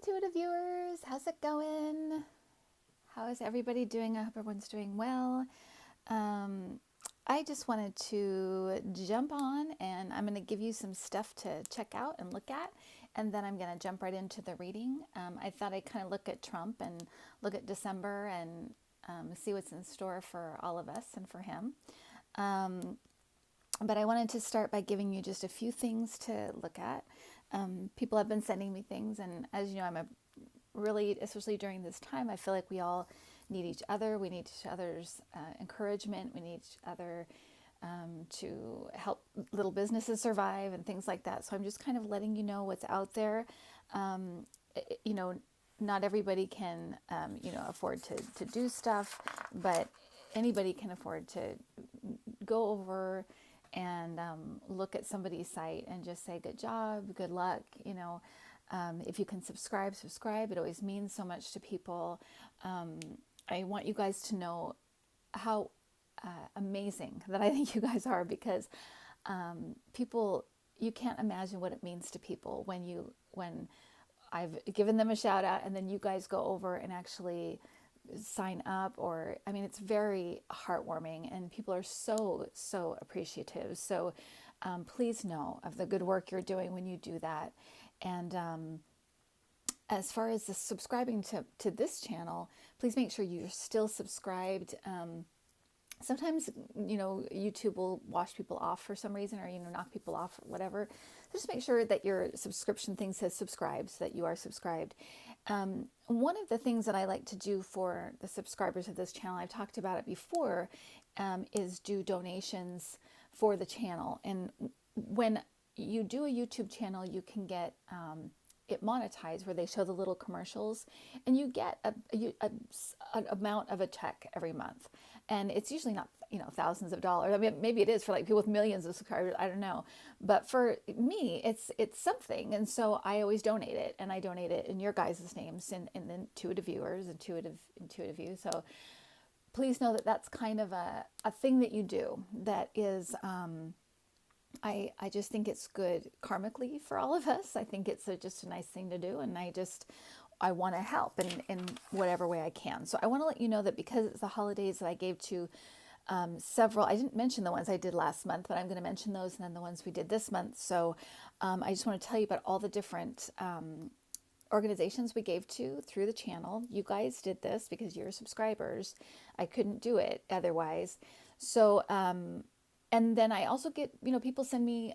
Intuitive viewers, how's it going? How is everybody doing? I hope everyone's doing well. Um, I just wanted to jump on and I'm going to give you some stuff to check out and look at, and then I'm going to jump right into the reading. I thought I'd kind of look at Trump and look at December and see what's in store for all of us and for him. Um, but I wanted to start by giving you just a few things to look at. People have been sending me things, and as you know, I'm a really, especially during this time, I feel like we all need each other. We need each other's encouragement. We need each other to help little businesses survive and things like that. So I'm just kind of letting you know what's out there. You know, not everybody can, afford to do stuff, but anybody can afford to go over and look at somebody's site and just say, good job, good luck, if you can subscribe. It always means so much to people. I want you guys to know how amazing that I think you guys are, because people, you can't imagine what it means to people when I've given them a shout out and then you guys go over and actually sign up, or I mean, it's very heartwarming and people are so appreciative. So please know of the good work you're doing when you do that. And as far as the subscribing to this channel, please make sure you're still subscribed. Sometimes, YouTube will wash people off for some reason, or, knock people off or whatever. Just make sure that your subscription thing says subscribe, so that you are subscribed. One of the things that I like to do for the subscribers of this channel, I've talked about it before, is do donations for the channel. And when you do a YouTube channel, you can get it monetized, where they show the little commercials, and you get an amount of a check every month. And it's usually not, thousands of dollars. I mean, maybe it is for like people with millions of subscribers. I don't know. But for me, it's something. And so I always donate it, and I donate it in your guys' names, in the Intuitive viewers, Intuitiview. So please know that that's kind of a thing that you do that is, I just think it's good karmically for all of us. I think it's just a nice thing to do, and I want to help in whatever way I can. So I want to let you know that because it's the holidays, that I gave to several. I didn't mention the ones I did last month, but I'm going to mention those, and then the ones we did this month. So I just want to tell you about all the different organizations we gave to through the channel. You guys did this because you're subscribers. I couldn't do it otherwise. So, and then I also get, people send me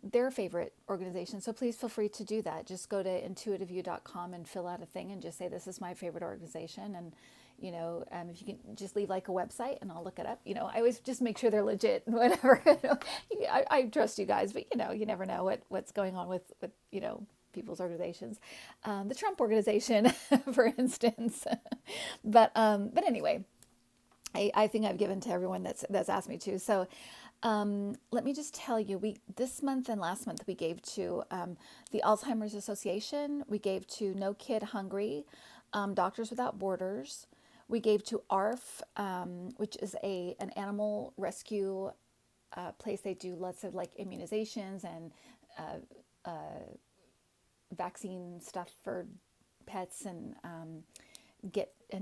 their favorite organization. So please feel free to do that. Just go to intuitiview.com and fill out a thing and just say, this is my favorite organization. And, if you can just leave like a website and I'll look it up. I always just make sure they're legit and whatever. I trust you guys, but you never know what's going on with people's organizations. The Trump organization, for instance. But anyway, I think I've given to everyone that's asked me to. So let me just tell you, this month and last month we gave to the Alzheimer's Association. We gave to No Kid Hungry, Doctors Without Borders. We gave to ARF, which is an animal rescue place. They do lots of like immunizations and vaccine stuff for pets, and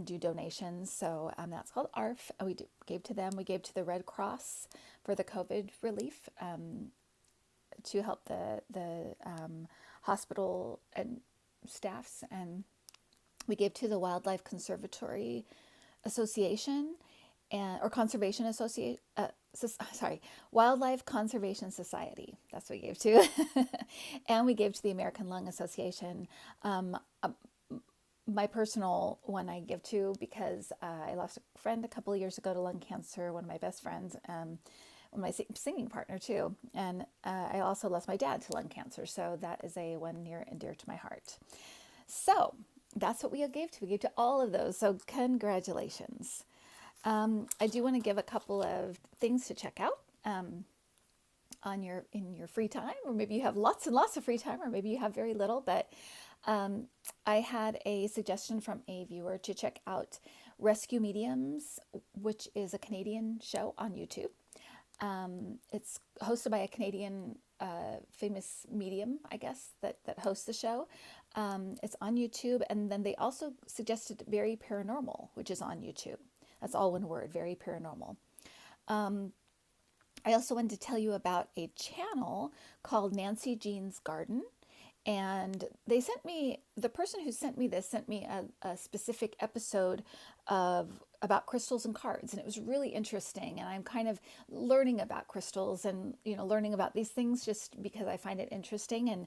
do donations. So that's called ARF. We gave to them. We gave to the Red Cross for the COVID relief, to help the hospital and staffs. And we gave to the Wildlife Conservatory Association or Conservation Association. Wildlife Conservation Society. That's what we gave to. And we gave to the American Lung Association. My personal one I give to because I lost a friend a couple of years ago to lung cancer, one of my best friends, my singing partner too. And I also lost my dad to lung cancer. So that is one near and dear to my heart. So that's what we gave to. We gave to all of those. So congratulations. I do want to give a couple of things to check out in your free time, or maybe you have lots and lots of free time, or maybe you have very little, but I had a suggestion from a viewer to check out Rescue Mediums, which is a Canadian show on YouTube. It's hosted by a Canadian famous medium, I guess, that hosts the show. It's on YouTube. And then they also suggested Very Paranormal, which is on YouTube. That's all one word, Very Paranormal. I also wanted to tell you about a channel called Nancy Jean's Garden. And the person who sent me this sent me a specific episode of about crystals and cards. And it was really interesting. And I'm kind of learning about crystals and, learning about these things just because I find it interesting. And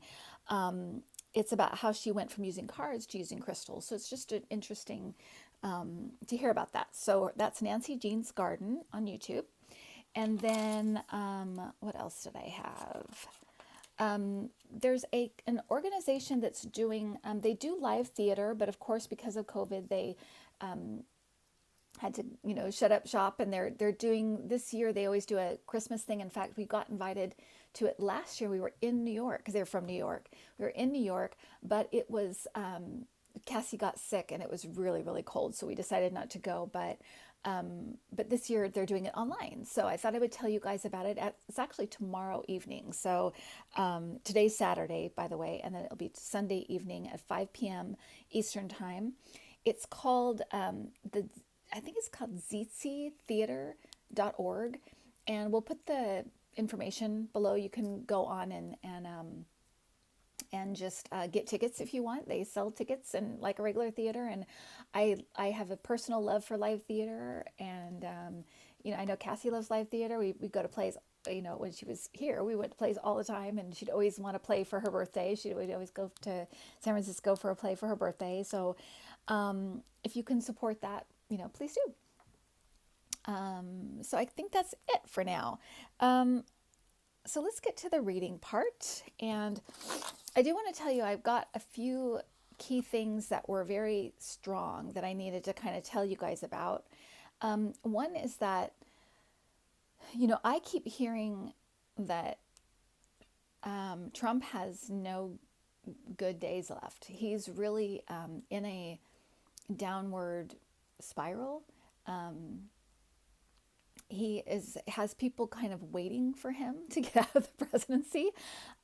it's about how she went from using cards to using crystals. So it's just an interesting to hear about that. So that's Nancy Jean's Garden on YouTube. And then what else did I have? There's an organization that's doing, they do live theater, but of course, because of COVID, they had to, shut up shop. And they're doing this year, they always do a Christmas thing. In fact, we got invited to it last year. We were in New York because they're from New York. We were in New York, but it was, Cassie got sick and it was really, really cold. So we decided not to go, but this year they're doing it online. So I thought I would tell you guys about it. It's actually tomorrow evening. So today's Saturday, by the way, and then it'll be Sunday evening at 5 p.m. Eastern time. It's called, I think it's called ztzitheater.org. And we'll put the information below. You can go on and just get tickets if you want. They sell tickets and like a regular theater. And I have a personal love for live theater. And, I know Cassie loves live theater. We go to plays, when she was here, we went to plays all the time. And she'd always want to play for her birthday. She would always go to San Francisco for a play for her birthday. So if you can support that, please do. So I think that's it for now. So let's get to the reading part. And I do want to tell you, I've got a few key things that were very strong that I needed to kind of tell you guys about. One is that, I keep hearing that Trump has no good days left. He's really in a downward spiral. He has people kind of waiting for him to get out of the presidency.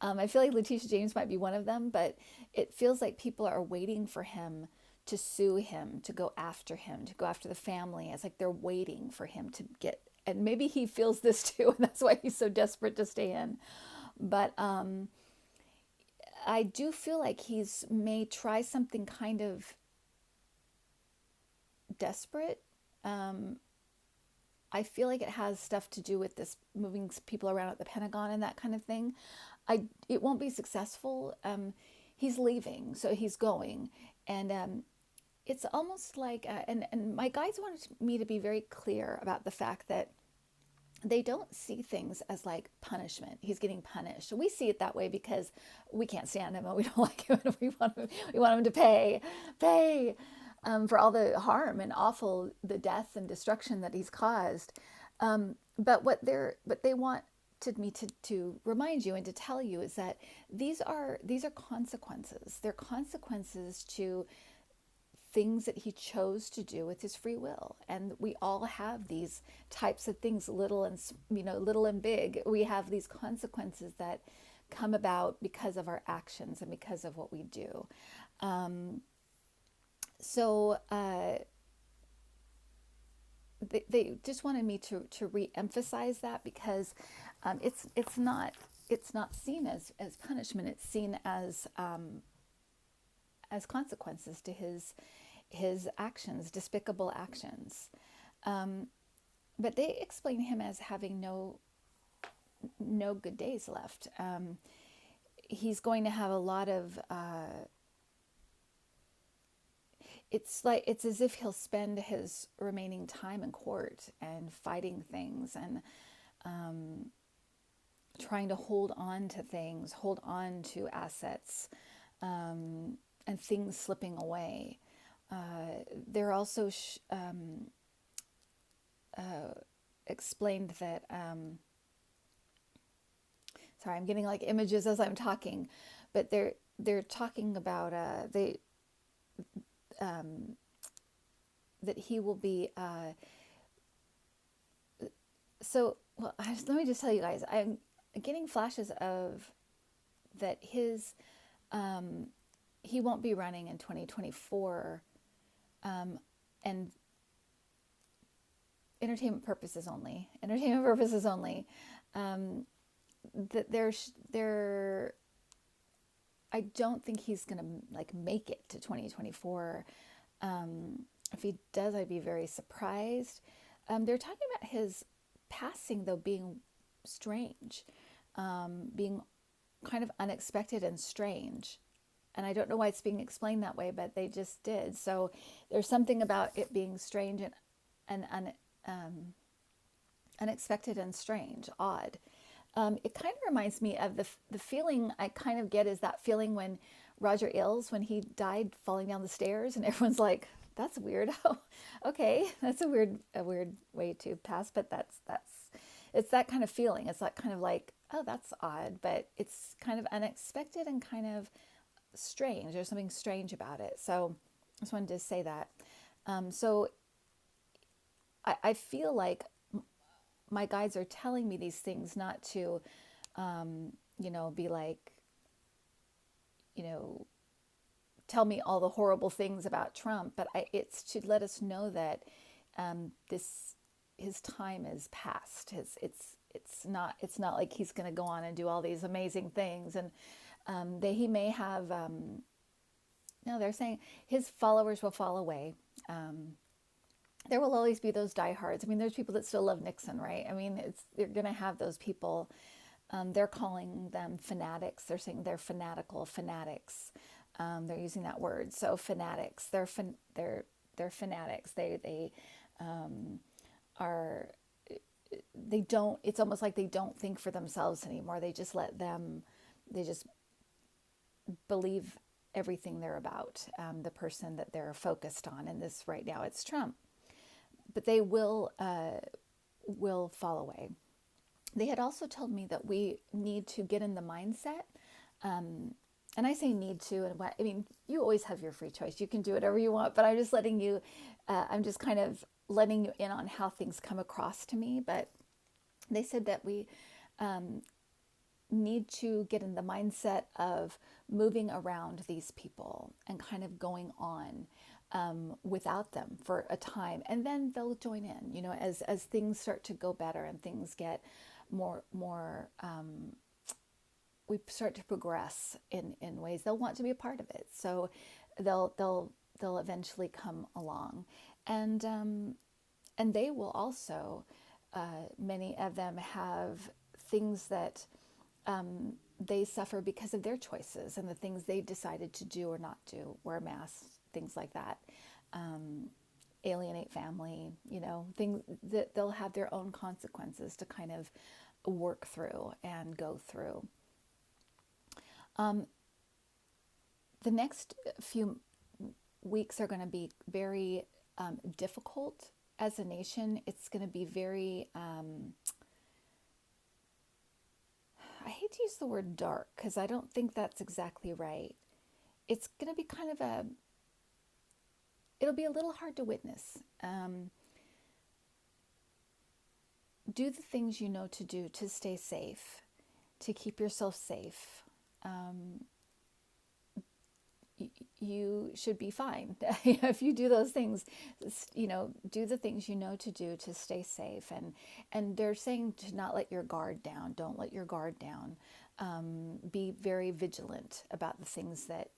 I feel like Letitia James might be one of them, but it feels like people are waiting for him to sue him, to go after the family. It's like they're waiting for him to get, and maybe he feels this too, and that's why he's so desperate to stay in. But I do feel like he's may try something kind of desperate. I feel like it has stuff to do with this moving people around at the Pentagon and that kind of thing. It won't be successful. He's leaving, so he's going. And it's almost like, and my guides wanted me to be very clear about the fact that they don't see things as like punishment. He's getting punished. We see it that way because we can't stand him and we don't like him and we want him to pay for all the harm and awful, the death and destruction that he's caused. But what they wanted me to remind you and to tell you is that these are consequences. They're consequences to things that he chose to do with his free will. And we all have these types of things, little and big. We have these consequences that come about because of our actions and because of what we do. So they just wanted me to re-emphasize that because it's not seen as punishment. It's seen as consequences to his actions, despicable actions. But they explain him as having no good days left. He's going to have a lot of. It's as if he'll spend his remaining time in court and fighting things and trying to hold on to things, hold on to assets, and things slipping away. They're also explained that, sorry, I'm getting like images as I'm talking, but they're talking about that he will be let me just tell you guys, I'm getting flashes of that he won't be running in 2024, and entertainment purposes only. Entertainment purposes only. That there. I don't think he's gonna like make it to 2024. If he does, I'd be very surprised. They're talking about his passing though being strange, being kind of unexpected and strange. And I don't know why it's being explained that way, but they just did. So there's something about it being strange and unexpected and strange, odd. It kind of reminds me of the feeling I kind of get is that feeling when Roger Ailes, when he died falling down the stairs, and everyone's like, "That's weird." Oh, okay, that's a weird way to pass, but it's that kind of feeling. It's that kind of like, oh, that's odd, but it's kind of unexpected and kind of strange. There's something strange about it. So I just wanted to say that. So I feel like my guides are telling me these things not to, be like, tell me all the horrible things about Trump, but it's to let us know that his time is past. It's not like he's going to go on and do all these amazing things, and he may have. No, they're saying his followers will fall away. There will always be those diehards. I mean, there's people that still love Nixon, right? I mean, you're going to have those people. They're calling them fanatics. They're saying they're fanatical fanatics. They're using that word. So fanatics. They're fanatics. They are. They don't. It's almost like they don't think for themselves anymore. They just let them. They just believe everything they're about. The person that they're focused on, and this right now, it's Trump. But they will fall away. They had also told me that we need to get in the mindset, and I say need to, and I mean, you always have your free choice. You can do whatever you want, but I'm just letting you, I'm just kind of letting you in on how things come across to me. But they said that we need to get in the mindset of moving around these people and kind of going on without them for a time, and then they'll join in, as things start to go better and things get more we start to progress in ways, they'll want to be a part of it. So they'll eventually come along, and they will also many of them have things that they suffer because of their choices and the things they decided to do or not do, wear masks, things like that, alienate family, things that they'll have their own consequences to kind of work through and go through. The next few weeks are going to be very difficult as a nation. It's going to be very, I hate to use the word dark because I don't think that's exactly right. It's going to be kind of it'll be a little hard to witness. Do the things you know to do to stay safe, to keep yourself safe. You should be fine. If you do those things, do the things you know to do to stay safe. And they're saying to not let your guard down. Don't let your guard down. Be very vigilant about the things that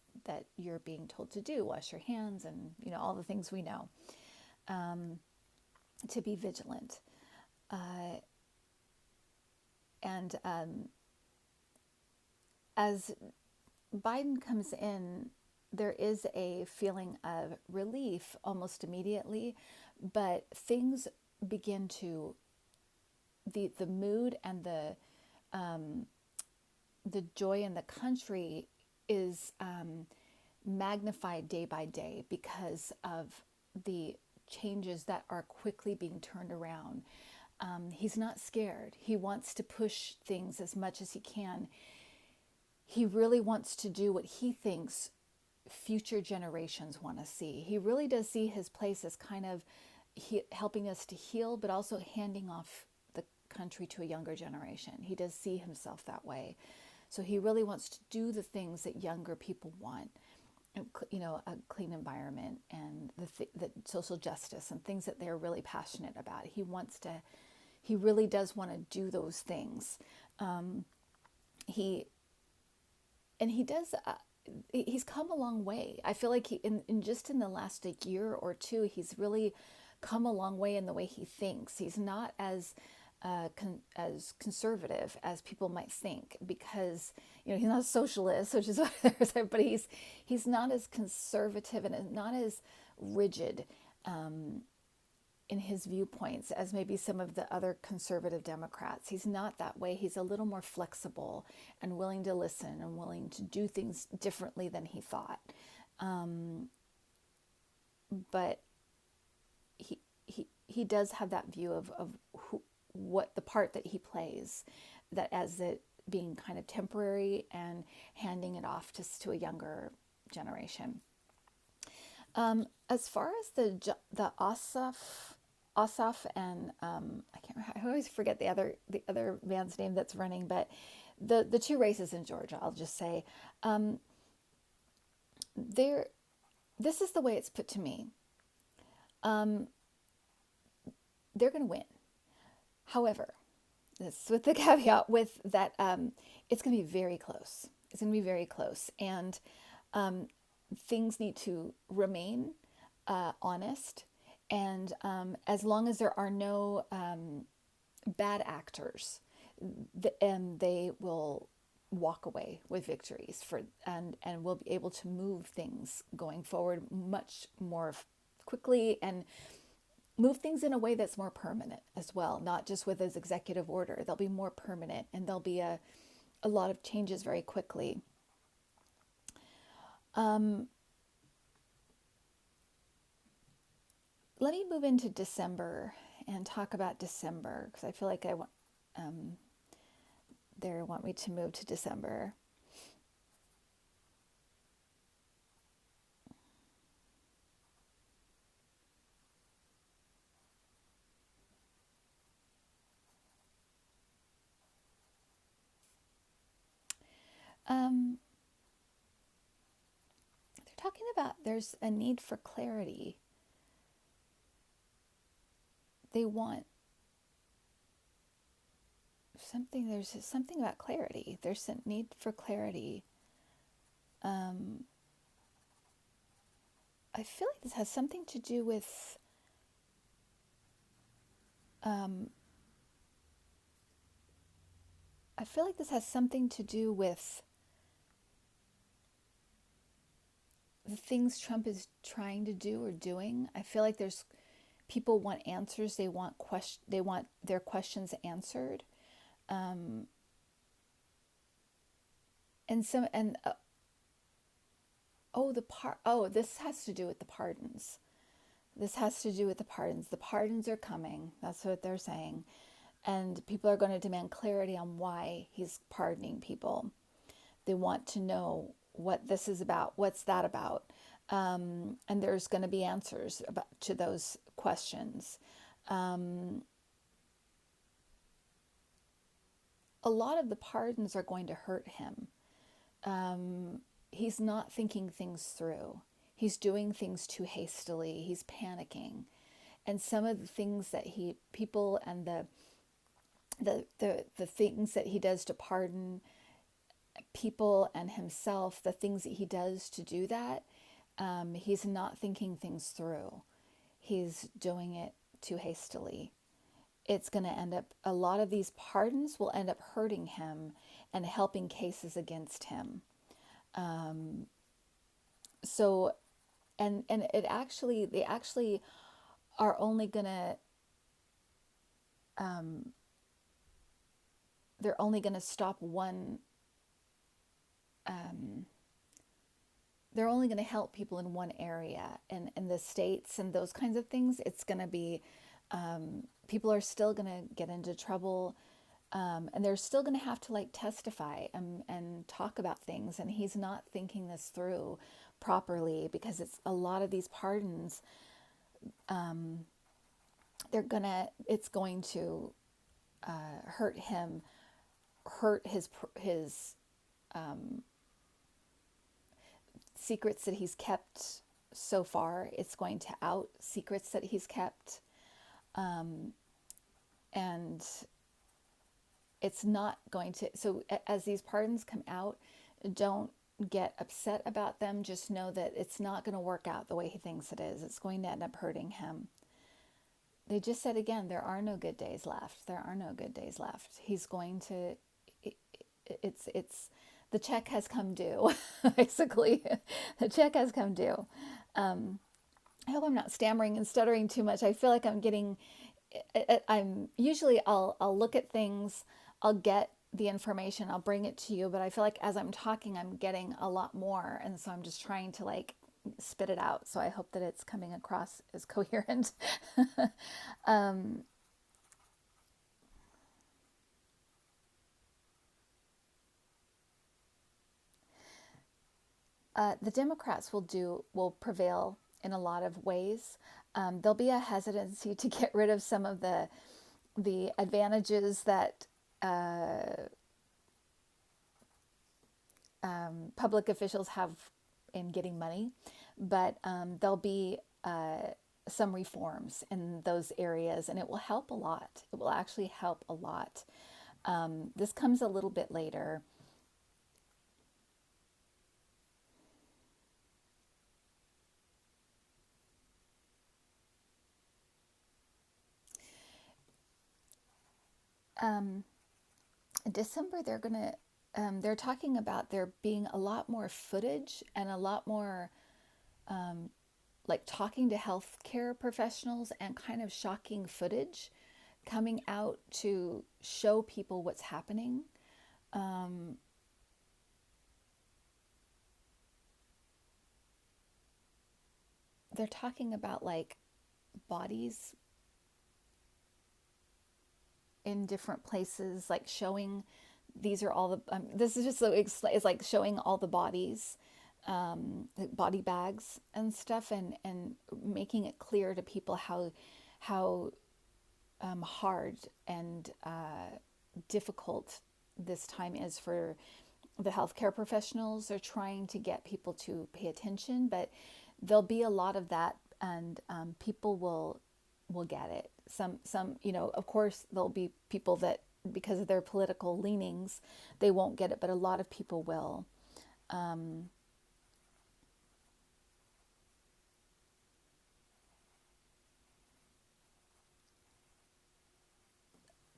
you're being told to do. Wash your hands and, all the things we know. To be vigilant. And as Biden comes in, there is a feeling of relief almost immediately, but things begin to, the mood and the joy in the country is magnified day by day because of the changes that are quickly being turned around. He's not scared. He wants to push things as much as he can. He really wants to do what he thinks future generations want to see. He really does see his place as kind of helping us to heal, but also handing off the country to a younger generation. He does see himself that way. So he really wants to do the things that younger people want. a clean environment and the social justice and things that they're really passionate about. He really does want to do those things. He and he does. He's come a long way. I feel like in the last year or two, he's really come a long way in the way he thinks. He's not as conservative as people might think, because he's not a socialist, which is what they're saying, but he's not as conservative and not as rigid in his viewpoints as maybe some of the other conservative Democrats. He's not that way. He's a little more flexible and willing to listen and willing to do things differently than he thought. But he does have that view of what the part that he plays, that as it being kind of temporary and handing it off to a younger generation. As far as the Asaf and I can't remember, I always forget the other man's name that's running, but the two races in Georgia, I'll just say, this is the way it's put to me. They're going to win. However, this with the caveat with that, it's going to be very close. It's going to be very close, and things need to remain honest. And as long as there are no bad actors, they will walk away with victories and will be able to move things going forward much more quickly, and move things in a way that's more permanent as well, not just with his executive order. They'll be more permanent, and there'll be a lot of changes very quickly. Let me move into December and talk about December, because I feel like I want they want me to move to December. They're talking about there's a need for clarity. They want something, there's something about clarity. There's a need for clarity. I feel like this has something to do with I feel like this has something to do with the things Trump is trying to do or doing. I feel like there's people want answers. They want their questions answered. This has to do with the pardons. This has to do with the pardons. The pardons are coming. That's what they're saying. And people are going to demand clarity on why he's pardoning people. They want to know what this is about. What's that about? And there's going to be answers to those questions. A lot of the pardons are going to hurt him. He's not thinking things through. He's doing things too hastily. He's panicking. And some of the things that people and the things that he does to pardon people and himself, the things that he does to do that, he's not thinking things through. He's doing it too hastily. It's going to end up, a lot of these pardons will end up hurting him and helping cases against him. They actually are only going to, they're only going to stop one, they're only going to help people in one area, and in the states and those kinds of things. It's going to be, people are still going to get into trouble, and they're still going to have to testify and talk about things. And he's not thinking this through properly, because it's a lot of these pardons, it's going to hurt him, hurt his secrets that he's kept so far. It's going to out secrets that he's kept. And it's not going to, so as these pardons come out, don't get upset about them. Just know that it's not going to work out the way he thinks it is. It's going to end up hurting him. They just said again, there are no good days left. There are no good days left. He's going to, it's, the check has come due, basically. The check has come due. I hope I'm not stammering and stuttering too much. I feel like I'm usually I'll look at things, I'll get the information, I'll bring it to you, but I feel like as I'm talking, I'm getting a lot more. And so I'm just trying to like spit it out. So I hope that it's coming across as coherent. The Democrats will prevail in a lot of ways. There'll be a hesitancy to get rid of some of the advantages that public officials have in getting money, but there'll be some reforms in those areas, and it will help a lot. It will actually help a lot. This comes a little bit later. December, they're talking about there being a lot more footage and a lot more like talking to healthcare professionals and kind of shocking footage coming out to show people what's happening. They're talking about like bodies in different places, like showing these are all the, this is just so, it's like showing all the bodies, like body bags and stuff, and making it clear to people how hard and difficult this time is for the healthcare professionals. They're trying to get people to pay attention, but there'll be a lot of that, and people will get it. Some, of course, there'll be people that, because of their political leanings, they won't get it, but a lot of people will.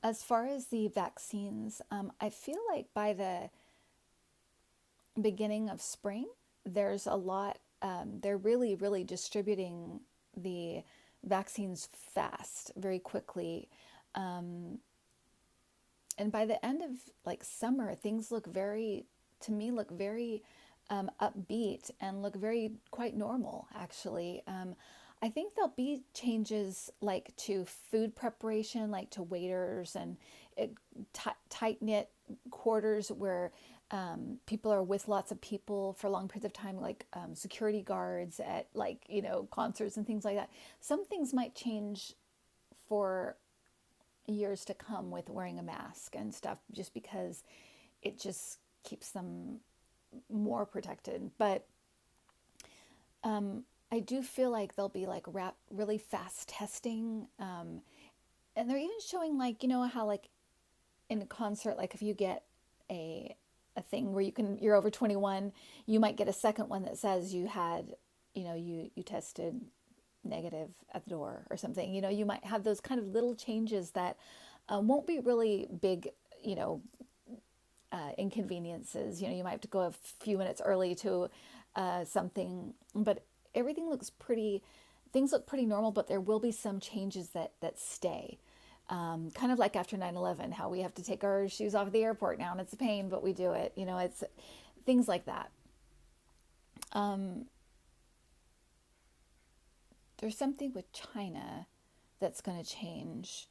As far as the vaccines, I feel like by the beginning of spring, there's a lot, they're really, really distributing the vaccines fast, very quickly. And by the end of like summer, things look very, to me, look very upbeat and look very quite normal, actually. I think there'll be changes like to food preparation, like to waiters and tight knit quarters where people are with lots of people for long periods of time, like security guards at like, concerts and things like that. Some things might change for years to come with wearing a mask and stuff, just because it just keeps them more protected. But I do feel like there'll be like really fast testing, and they're even showing like, how like in a concert, like if you get a thing where you're over 21, you might get a second one that says you had, you tested negative at the door or something. You might have those kind of little changes that won't be really big, inconveniences. You might have to go a few minutes early to something, but everything looks pretty, things look pretty normal, but there will be some changes that stay. Kind of like after 9/11, how we have to take our shoes off at the airport now, and it's a pain, but we do it. It's things like that. There's something with China that's going to change.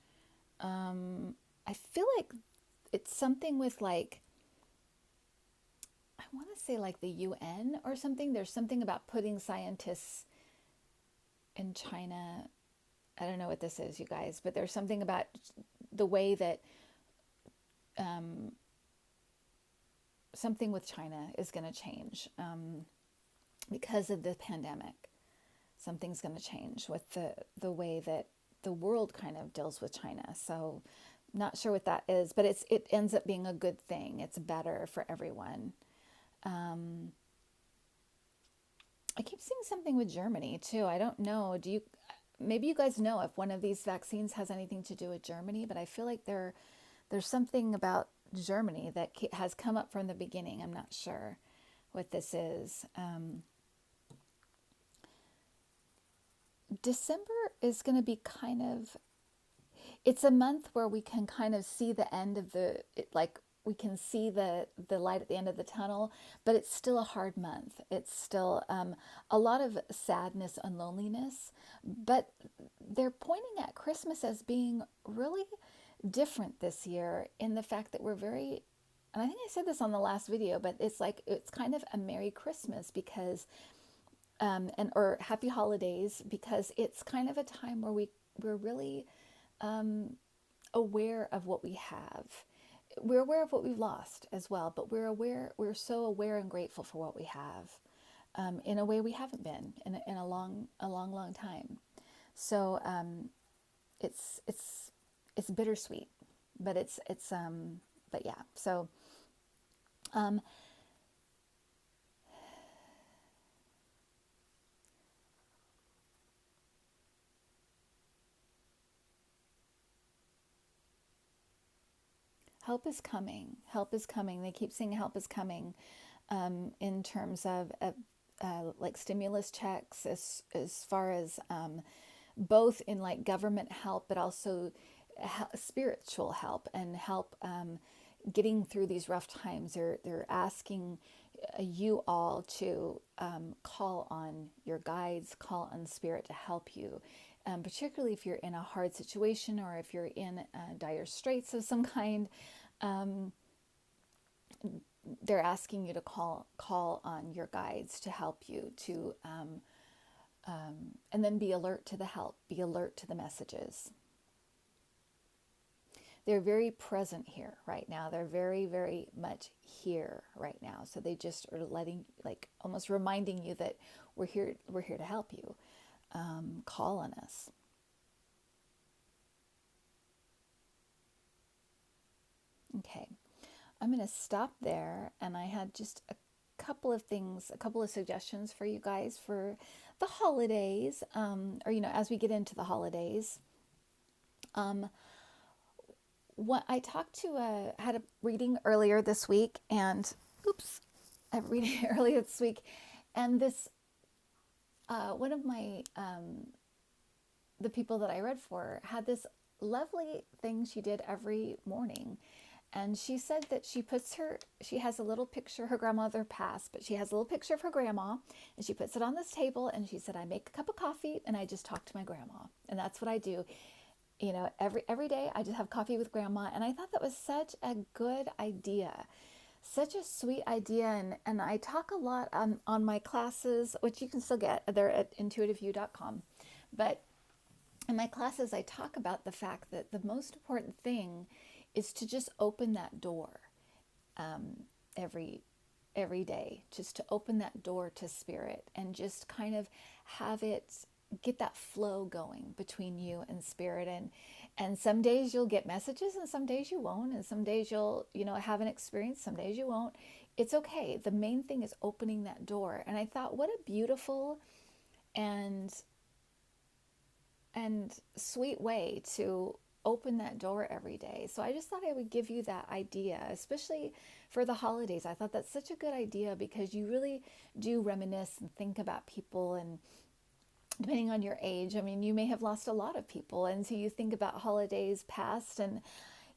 I feel like it's something with like, I want to say like the UN or something. There's something about putting scientists in China. I don't know what this is, you guys, but there's something about the way that something with China is going to change. because of the pandemic. Something's going to change with the way that the world kind of deals with China. So not sure what that is, but it ends up being a good thing. It's better for everyone. I keep seeing something with Germany too. I don't know. Do you, maybe you guys know if one of these vaccines has anything to do with Germany, but I feel like there's something about Germany that has come up from the beginning. I'm not sure what this is. December is going to be kind of, it's a month where we can kind of see the end of like we can see the light at the end of the tunnel, but it's still a hard month. It's still a lot of sadness and loneliness, but they're pointing at Christmas as being really different this year in the fact that we're very, and I think I said this on the last video, but it's like it's kind of a Merry Christmas because and or Happy Holidays, because it's kind of a time where we're really aware of what we have. We're aware of what we've lost as well, but we're so aware and grateful for what we have in a way we haven't been in a long time. So it's bittersweet, but but yeah. So um, help is coming. Help is coming. They keep saying help is coming in terms of like stimulus checks, as far as both in like government help, but also spiritual help and help getting through these rough times. They're asking you all to call on your guides, call on spirit to help you. Particularly if you're in a hard situation or if you're in dire straits of some kind, they're asking you to call on your guides to help you to, and then be alert to the help, be alert to the messages. They're very present here right now. They're very, very much here right now. So they just are letting, like, almost reminding you that we're here. We're here to help you. Call on us. Okay, I'm going to stop there. And I had just a couple of things, a couple of suggestions for you guys for the holidays, or, as we get into the holidays. What I talked to, had a reading earlier this week, and oops, I have a reading earlier this week, and this, one of my, the people that I read for had this lovely thing she did every morning. And she said that she has a little picture, her grandmother passed, but she has a little picture of her grandma, and she puts it on this table, and she said, I make a cup of coffee and I just talk to my grandma. And that's what I do. Every day I just have coffee with grandma. And I thought that was such a good idea, such a sweet idea. And I talk a lot on my classes, which you can still get. They're at intuitiview.com. But in my classes, I talk about the fact that the most important thing is to just open that door every day, just to open that door to spirit and just kind of have it, get that flow going between you and spirit. And some days you'll get messages and some days you won't, and some days you'll have an experience, some days you won't. It's okay. The main thing is opening that door. And I thought, what a beautiful and sweet way to open that door every day. So I just thought I would give you that idea, especially for the holidays. I thought that's such a good idea because you really do reminisce and think about people, and depending on your age, I mean, you may have lost a lot of people, and so you think about holidays past. And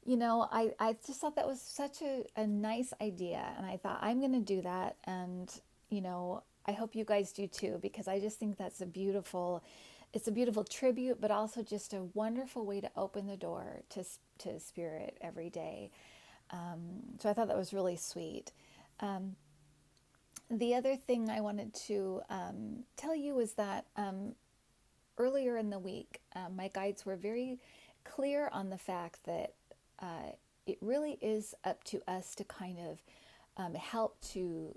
I just thought that was such a nice idea, and I thought I'm going to do that. And I hope you guys do too, because I just think that's it's a beautiful tribute, but also just a wonderful way to open the door to spirit every day. So I thought that was really sweet. The other thing I wanted to tell you was that earlier in the week, my guides were very clear on the fact that it really is up to us to kind of help to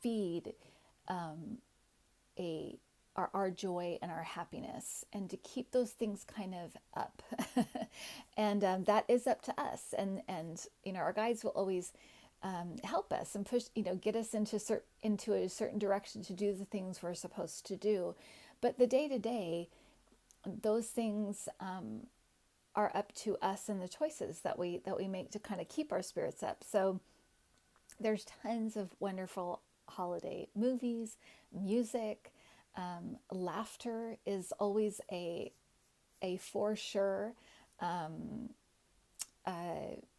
feed a our joy and our happiness, and to keep those things kind of up. And that is up to us. And our guides will always help us and push, get us into a certain direction to do the things we're supposed to do. But the day to day, those things are up to us and the choices that we make to kind of keep our spirits up. So there's tons of wonderful holiday movies, music. Laughter is always a for sure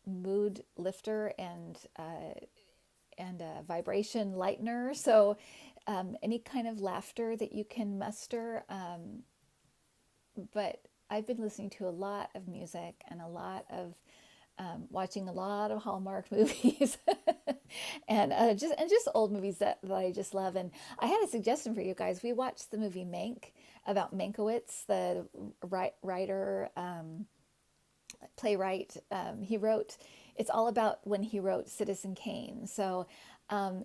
mood lifter and a vibration lightener. So any kind of laughter that you can muster. But I've been listening to a lot of music and a lot of watching a lot of Hallmark movies and just old movies that I just love. And I had a suggestion for you guys. We watched the movie Mank about Mankiewicz, the writer, playwright. He wrote. It's all about when he wrote Citizen Kane. So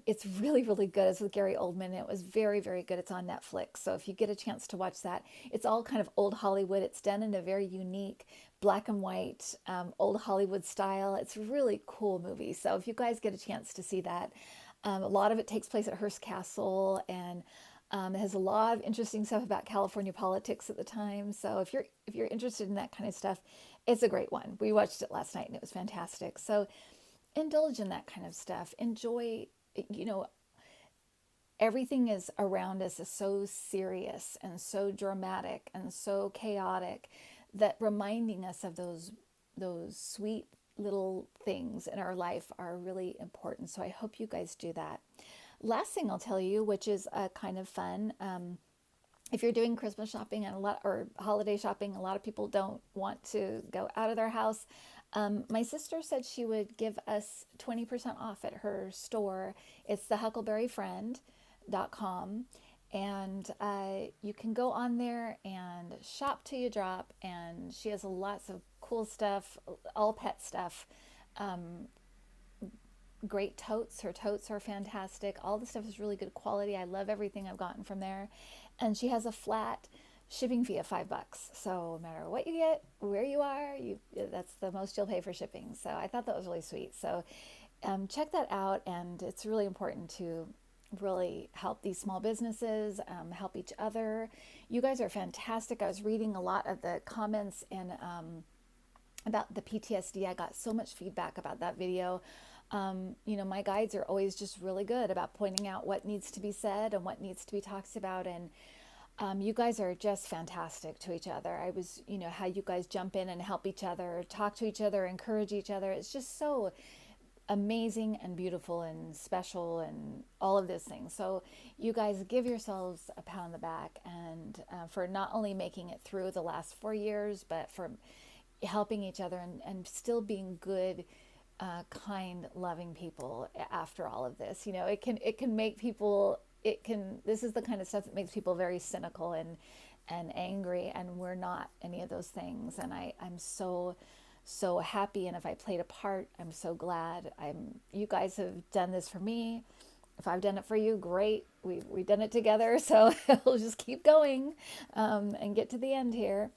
it's really, really good. It's with Gary Oldman. It was very, very good. It's on Netflix. So if you get a chance to watch that, it's all kind of old Hollywood. It's done in a very unique black and white, old Hollywood style. It's a really cool movie. So if you guys get a chance to see that, a lot of it takes place at Hearst Castle, and it has a lot of interesting stuff about California politics at the time. So if you're interested in that kind of stuff, it's a great one. We watched it last night and it was fantastic. So indulge in that kind of stuff. Enjoy, everything is around us is so serious and so dramatic and so chaotic that reminding us of those sweet little things in our life are really important. So I hope you guys do that. Last thing I'll tell you, which is kind of fun, if you're doing Christmas shopping and or holiday shopping, a lot of people don't want to go out of their house. My sister said she would give us 20% off at her store. It's thehuckleberryfriend.com. And you can go on there and shop till you drop. And she has lots of cool stuff, all pet stuff. Great totes. Her totes are fantastic. All the stuff is really good quality. I love everything I've gotten from there. And she has a flat shipping fee of $5. So no matter what you get, where you are, that's the most you'll pay for shipping. So I thought that was really sweet. So check that out. And it's really important to really help these small businesses, help each other. You guys are fantastic. I was reading a lot of the comments and about the PTSD. I got so much feedback about that video. My guides are always just really good about pointing out what needs to be said and what needs to be talked about. And you guys are just fantastic to each other. I was, how you guys jump in and help each other, talk to each other, encourage each other. It's just so amazing and beautiful and special and all of those things. So you guys give yourselves a pat on the back and for not only making it through the last 4 years, but for helping each other and still being good, kind, loving people after all of this. It can make people, this is the kind of stuff that makes people very cynical and angry, and we're not any of those things. And I'm so happy, and if I played a part, I'm so glad. You guys have done this for me. If I've done it for you, great. We've done it together, so we'll just keep going and get to the end here.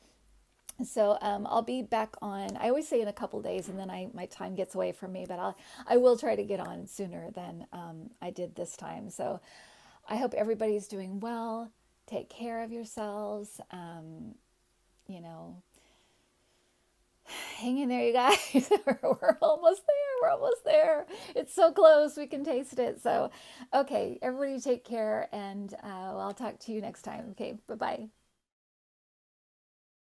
So I'll be back on, I always say in a couple days, and then my time gets away from me, but I will try to get on sooner than I did this time. So I hope everybody's doing well. Take care of yourselves. Hang in there, you guys. We're almost there. We're almost there. It's so close. We can taste it. So, okay, everybody take care, and I'll talk to you next time. Okay, bye-bye.